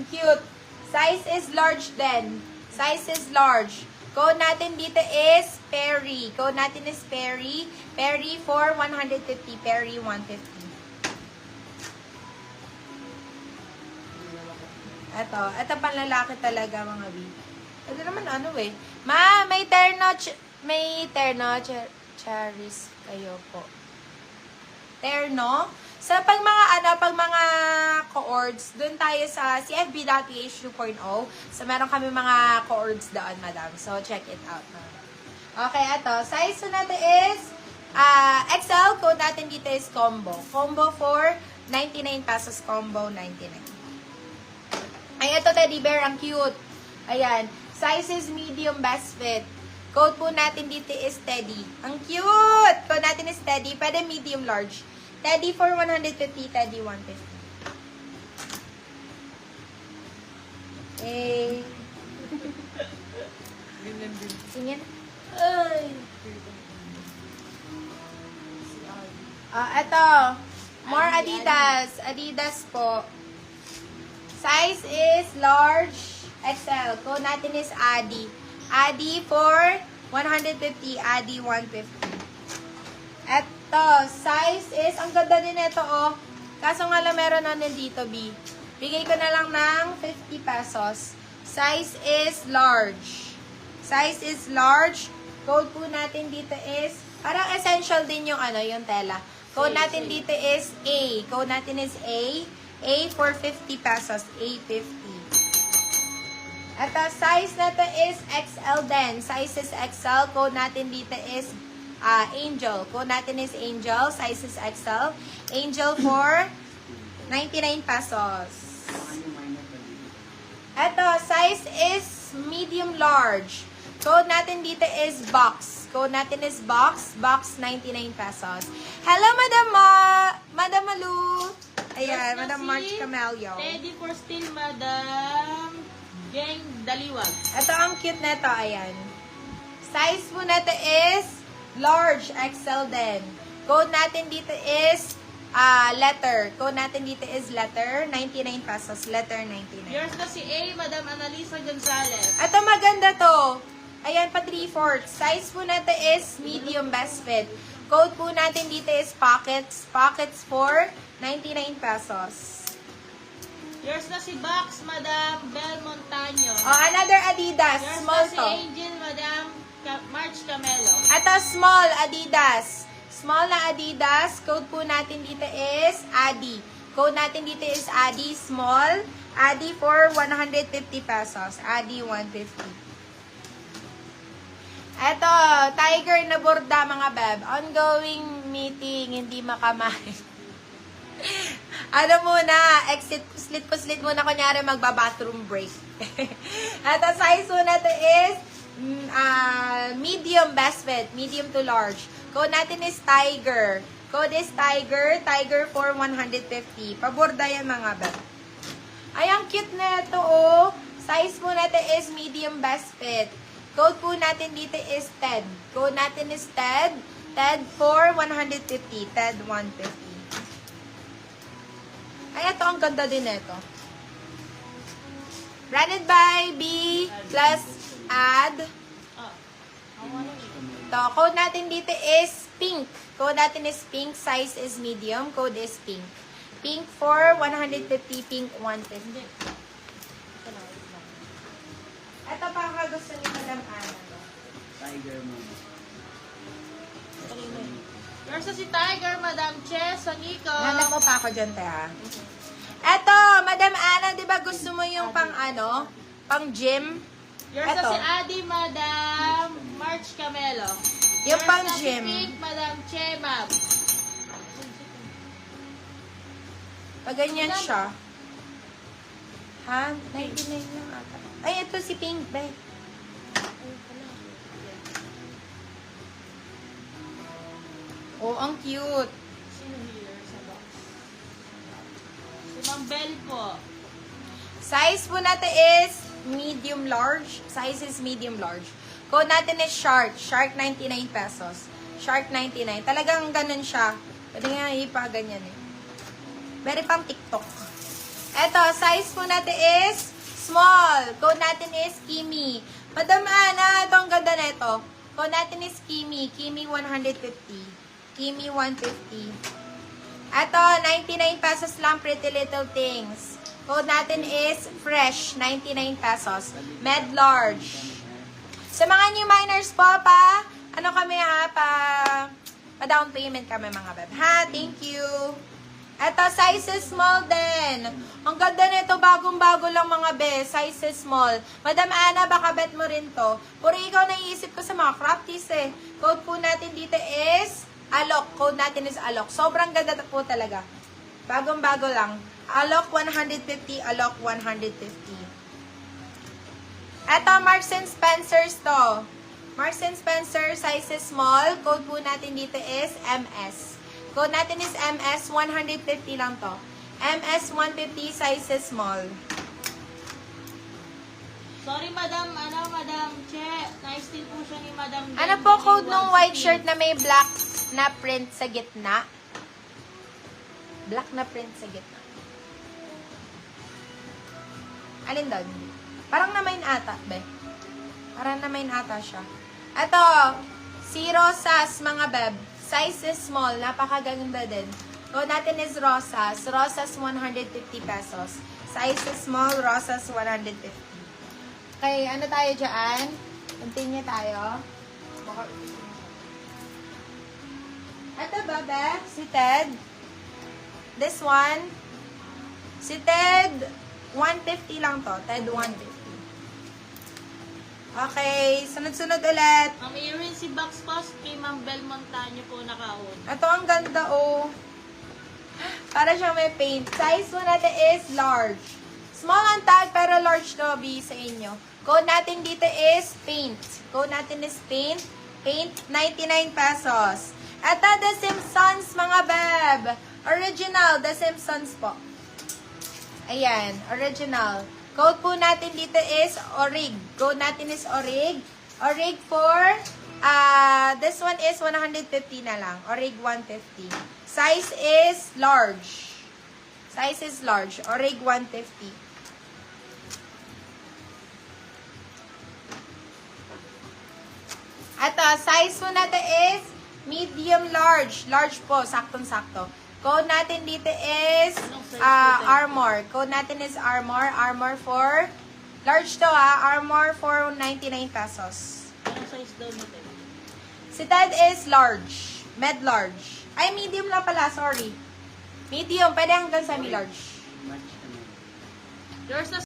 Ang cute. Size is large din. Size is large. Code natin dito is Perry. Code natin is Perry. Perry for 150. Perry 150. Ito panlalaki talaga mga B. Ito naman ano eh. May terno cherries kayo po. Terno. So, pag mga coords, dun tayo sa CFB.ph 2.0. So, meron kami mga coords doon, madam. So, check it out. Okay, ito. Size natin is XL. Code natin dito is combo. Combo for 99 pesos. Combo 99. Ay, ito teddy bear. Ang cute. Ayan. Size is medium best fit. Code po natin dito is Teddy. Ang cute! Code natin is Teddy. Pwede medium large. Teddy for 150, Teddy 150. Eh. Singin. Ay. Ito. More Adidas. Adidas po. Size is large XL. Code natin is Adi. Adi for 150. Adi 150. Eto, size is, ang ganda din ito, oh. Kaso nga lang meron na dito, B. Bigay ko na lang ng 50 pesos. Size is large. Size is large. Code po natin dito is, parang essential din yung yung tela. Code natin dito is A. Code natin is A. A for 50 pesos. A 50. Ito, size na to is XL din. Size is XL. Code natin dito is Angel. Code natin is Angel. Size is XL. Angel for 99 pesos. Ito, size is medium large. Code natin dito is Box. Code natin is Box. Box 99 pesos. Hello, Madam Malu. Ayan, Madam March Camelio. Ready for still, Madam Geng Daliwag. Ito ang cute nito, ayan. Size po nito is large XL din. Code natin dito is letter. Code natin dito is letter, 99 pesos. Letter 99. Yours na si A, Madam Analisa Gonzalez. Ito maganda to. Ayan, pa 3/4. Size po nito is medium best fit. Code po natin dito is pockets. Pockets for 99 pesos. Yours na si Box, Madam Bel Montaño. Another Adidas. Yours Small na si to. Angel, Madam March Camelo. Ito, small Adidas. Small na Adidas. Code po natin dito is Adi. Code natin dito is Adi. Small. Adi for 150 pesos. Adi 150. Ito, Tiger na borda mga beb. Ongoing meeting. Hindi makamain. Ano muna, slit muna, kunyari magba-bathroom break. Ito, size muna to is medium best fit, medium to large. Code natin is Tiger. Code is Tiger, Tiger for 150. Paborda yan mga beb. Ay, ang cute na ito, oh. Size po natin is medium best fit. Code po natin dito is Ted. Code natin is Ted. Ted for 150. Ted 150. Ay, ito, ang ganda din ito. Branded by B plus add. Ito, code natin dito is pink. Code natin is pink. Size is medium. Code is pink. Pink for 150. Pink 150. Ito pa ang gusto ni Madam Ana. Tiger Mama. Yours na si Tiger, Madam Che, Sonico. Hanap mo pa ako dyan, te, ha? Eto, Madam Ana, di ba gusto mo yung pang gym? Yours na Eto. si Adi, Madam March Camelo. Yung Yours pang na si gym. Pink, Madam Che, Ma'am. Pag ganyan siya. Ha? 99 lang ata. Ay, ito si Pink, be. Oh, ang cute. Sino here sa box? Si Ma'am Bell po. Size po natin is medium large. Size is medium large. Code natin is Shark. Shark 99 pesos. Shark 99. Talagang ganun siya. Pwede nga ipa ganyan eh. Very pang TikTok. Eto, size po natin is small. Code natin is Kimi. Madam Ana, ito ang ganda na ito. Code natin is Kimi. Kimi 150. Kimi 150. Eto, 99 pesos lang, Pretty Little Things. Code natin is Fresh, 99 pesos. Med large. Sa mga new miners po, ano kami ha, pa down payment kami mga beb. Ha, thank you. Eto, sizes small din. Ang ganda nito, bagong-bago lang mga be. Sizes small. Madam Ana, baka bet mo rin to. Puro ikaw naiisip ko sa mga crop tees eh. Code po natin dito is Alok. Code natin is Alok. Sobrang ganda po talaga. Bagong-bago lang. Alok 150, Alok 150. Eto, Marks and Spencer's to. Marks and Spencer, sizes small. Code po natin dito is MS. Code natin is MS, 150 lang to. MS 150, sizes small. Sorry, Madam Che. Nice din po siya ni Madam. Ano po code ng white shirt na may black na print sa gitna? Black na print sa gitna. Alin doon? Parang na-mine ata, be. Parang na-mine ata siya. Ito, si Rosas, mga beb. Size is small. Napakaganda din. Code natin is Rosas. Rosas, 150 pesos. Size is small. Rosas, 150. Okay, ano tayo dyan? Continue tayo. Ito ba, be? Si Ted. This one. Si Ted, 150 lang to. Ted, 150. Okay, sunod-sunod ulit. Ang earring si Box Post kay Ma'am Bel Montaño po nakaon. Ito ang ganda, oh. Para siyang may paint. Size mo natin is large. Small ang tag, pero large to be sa inyo. Code natin dito is paint. Code natin is paint. Paint, 99 pesos. Ito, The Simpsons, mga beb. Original, The Simpsons po. Ayan, original. Code po natin dito is Orig. Code natin is Orig. Orig for, this one is 150 na lang. Orig 150. Size is large. Size is large. Orig 150. Ito, size po natin is medium large. Large po, saktong-sakto. Code natin dito is Armor. Code natin is Armor. Armor for large to Armor for 99 pesos. Anong size daw nito? Si Ted is large. Med large. Ay, medium lang pala. Sorry. Medium. Pwede hanggang semi-large. Match ka na. Yours na